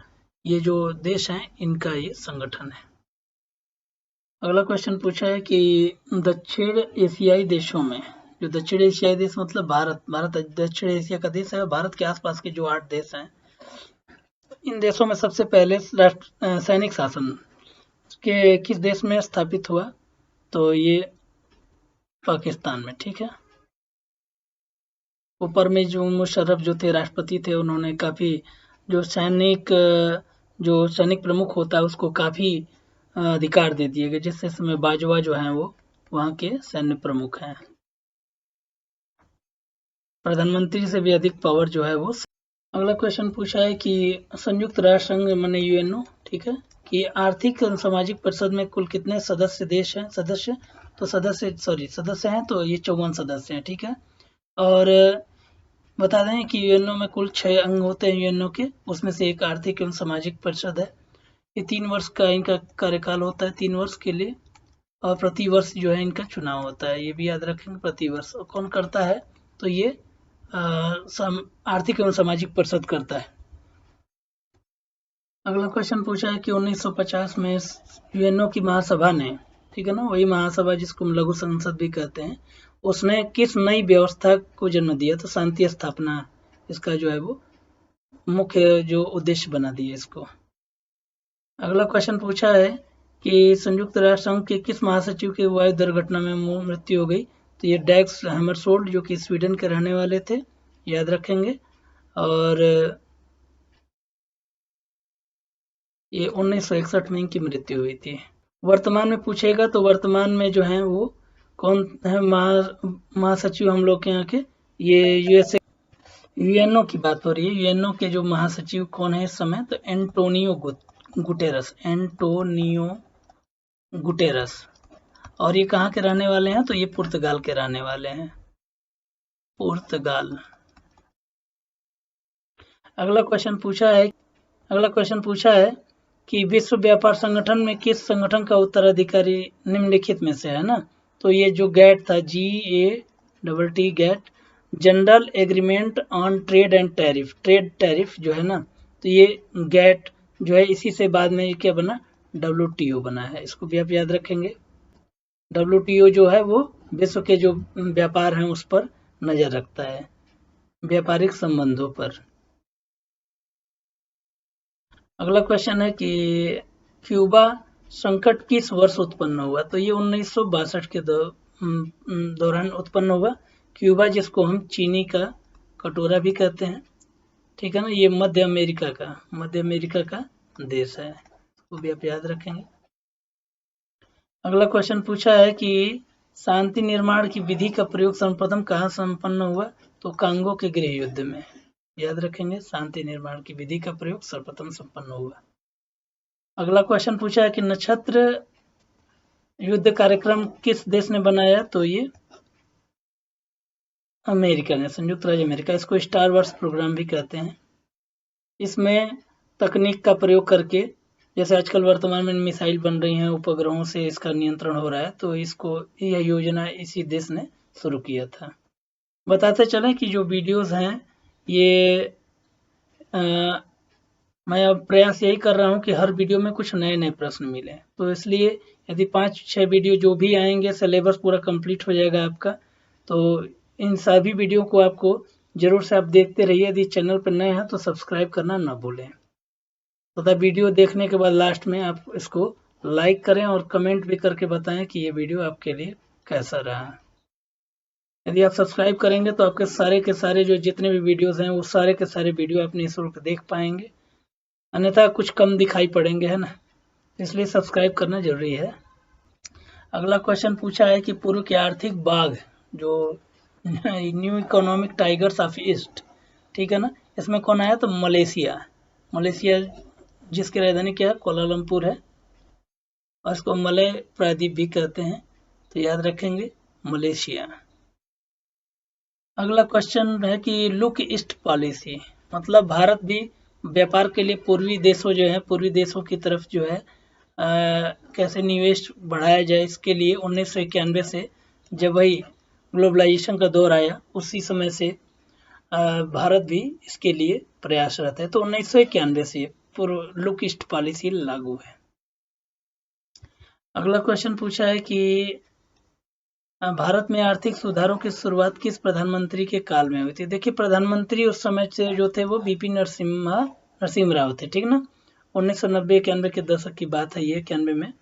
Speaker 1: ये जो देश हैं इनका ये संगठन है। अगला क्वेश्चन पूछा है कि दक्षिण एशियाई देशों में, जो दक्षिण एशियाई देश मतलब भारत दक्षिण एशिया का देश है और भारत के आसपास के जो 8 देश हैं, इन देशों में सबसे पहले सैनिक शासन के किस देश में स्थापित हुआ? तो ये पाकिस्तान में। ठीक है, ऊपर में जो मुशर्रफ जो थे राष्ट्रपति थे, उन्होंने काफी जो सैनिक प्रमुख होता है उसको काफी अधिकार दे दिए गए, जिससे समय बाजवा जो हैं वो वहाँ के सैन्य प्रमुख हैं। प्रधानमंत्री से भी अधिक पावर जो है वो। अगला क्वेश्चन पूछा है कि संयुक्त राष्ट्र संघ माने यूएनओ, ठीक है, कि आर्थिक और सामाजिक परिषद में कुल कितने सदस्य हैं? तो ये 54 सदस्य हैं। ठीक है, और बता दें कि यूएनओ में कुल 6 अंग होते हैं यूएनओ के, उसमें से एक आर्थिक एवं सामाजिक परिषद है। ये 3 वर्ष का इनका कार्यकाल होता है, 3 वर्ष के लिए, और प्रति वर्ष जो है इनका चुनाव होता है, ये भी याद रखेंगे, प्रति वर्ष। और कौन करता है? तो ये आर्थिक एवं सामाजिक परिषद करता है। अगला क्वेश्चन पूछा है कि 1950 में यूएनओ की महासभा ने, ठीक है ना, वही महासभा जिसको हम लघु संसद भी कहते हैं, उसने किस नई व्यवस्था को जन्म दिया? तो शांति स्थापना इसका जो है वो मुख्य जो उद्देश्य बना दिया इसको। अगला क्वेश्चन पूछा है कि संयुक्त राष्ट्र संघ के किस महासचिव की वायु दुर्घटना में मृत्यु हो गई? तो ये डैग्स हैमरशोल्ड जो कि स्वीडन के रहने वाले थे, याद रखेंगे। और ये 1961 में इनकी मृत्यु हुई थी। वर्तमान में पूछेगा तो वर्तमान में जो है वो कौन है महासचिव हम लोग के यहाँ के? ये यूएसए यूएनओ की बात हो रही है। यूएनओ के जो महासचिव कौन है इस समय? तो एंटोनियो गुटेरस। और ये कहाँ के रहने वाले हैं? तो ये पुर्तगाल के रहने वाले हैं, पुर्तगाल। अगला क्वेश्चन पूछा है कि विश्व व्यापार संगठन में किस संगठन का उत्तराधिकारी निम्नलिखित में से है ना? तो ये जो गैट था, GATT, GATT, general agreement on trade and trade tariff जो है ना, तो ये गैट जो है इसी से बाद में क्या बना? WTO बना है, इसको भी आप याद रखेंगे। WTO जो है वो विश्व के जो व्यापार हैं उस पर नजर रखता है, व्यापारिक संबंधों पर। अगला क्वेश्चन है कि क्यूबा संकट किस वर्ष उत्पन्न हुआ? तो ये 1962 के दौरान उत्पन्न हुआ। क्यूबा जिसको हम चीनी का कटोरा भी कहते हैं, ठीक है ना, ये मध्य अमेरिका का देश है, वो भी आप याद रखेंगे। अगला क्वेश्चन पूछा है कि शांति निर्माण की विधि का प्रयोग सर्वप्रथम कहाँ संपन्न हुआ? तो कांगो के गृह युद्ध में, याद रखेंगे, शांति निर्माण की विधि का प्रयोग सर्वप्रथम संपन्न हुआ। अगला क्वेश्चन पूछा है कि नक्षत्र युद्ध कार्यक्रम किस देश ने बनाया? तो ये अमेरिका ने, संयुक्त राज्य अमेरिका। इसको स्टार वार्स प्रोग्राम भी कहते हैं। इसमें तकनीक का प्रयोग करके, जैसे आजकल वर्तमान में मिसाइल बन रही हैं, उपग्रहों से इसका नियंत्रण हो रहा है, तो यह योजना इसी देश ने शुरू किया था। बताते चलें कि जो वीडियोस हैं ये मैं अब प्रयास यही कर रहा हूं कि हर वीडियो में कुछ नए प्रश्न मिले, तो इसलिए यदि 5-6 वीडियो जो भी आएंगे, सिलेबस पूरा कंप्लीट हो जाएगा आपका। तो इन सभी वीडियो को आपको जरूर से आप देखते रहिए। यदि चैनल पर नए हैं तो सब्सक्राइब करना ना भूलें तथा वीडियो देखने के बाद लास्ट में आप इसको लाइक करें और कमेंट भी करके बताएं कि ये वीडियो आपके लिए कैसा रहा। यदि आप सब्सक्राइब करेंगे तो आपके सारे के सारे जो जितने भी वीडियोस हैं वो सारे के सारे वीडियो आप निःशुल्क देख पाएंगे, अन्यथा कुछ कम दिखाई पड़ेंगे, है ना, इसलिए सब्सक्राइब करना जरूरी है। अगला क्वेश्चन पूछा है कि पूर्व के आर्थिक बाघ जो new economic tigers of east, ठीक है ना, इसमें कौन आया? तो मलेशिया जिसकी राजधानी क्या है? कोलालमपुर है, और इसको मलय प्रायद्वीप भी कहते हैं, तो याद रखेंगे मलेशिया। अगला क्वेश्चन है कि लुक ईस्ट पॉलिसी, मतलब भारत भी व्यापार के लिए पूर्वी देशों की तरफ जो है कैसे निवेश बढ़ाया जाए, इसके लिए 1991 से जब वही ग्लोबलाइजेशन का दौर आया उसी समय से भारत भी इसके लिए प्रयासरत है। तो 1991 से पूर्व लुक ईस्ट पॉलिसी लागू है। अगला क्वेश्चन पूछा है कि भारत में आर्थिक सुधारों की शुरुआत किस प्रधानमंत्री के काल में हुई थी। देखिए, प्रधानमंत्री उस समय से जो थे वो बीपी नरसिम्हा राव थे, ठीक ना। 1990-91 के दशक की बात है ये, 91 में।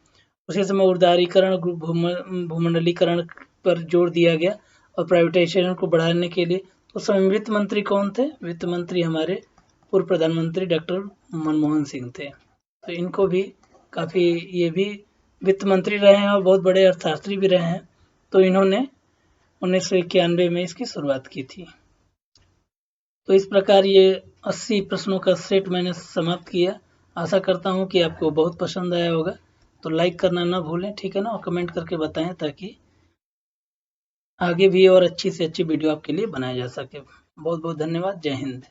Speaker 1: उसी समय उदारीकरण, भूमंडलीकरण पर जोर दिया गया और प्राइवेटाइजेशन को बढ़ाने के लिए उस समय वित्त मंत्री कौन थे? वित्त मंत्री हमारे पूर्व प्रधानमंत्री डॉक्टर मनमोहन सिंह थे। तो इनको भी काफ़ी, ये भी वित्त मंत्री रहे हैं और बहुत बड़े अर्थशास्त्री भी रहे हैं। तो इन्होंने 1991 में इसकी शुरुआत की थी। तो इस प्रकार ये 80 प्रश्नों का सेट मैंने समाप्त किया। आशा करता हूँ कि आपको बहुत पसंद आया होगा। तो लाइक करना ना भूलें, ठीक है ना, और कमेंट करके बताएं ताकि आगे भी और अच्छी से अच्छी वीडियो आपके लिए बनाया जा सके। बहुत बहुत धन्यवाद। जय हिंद।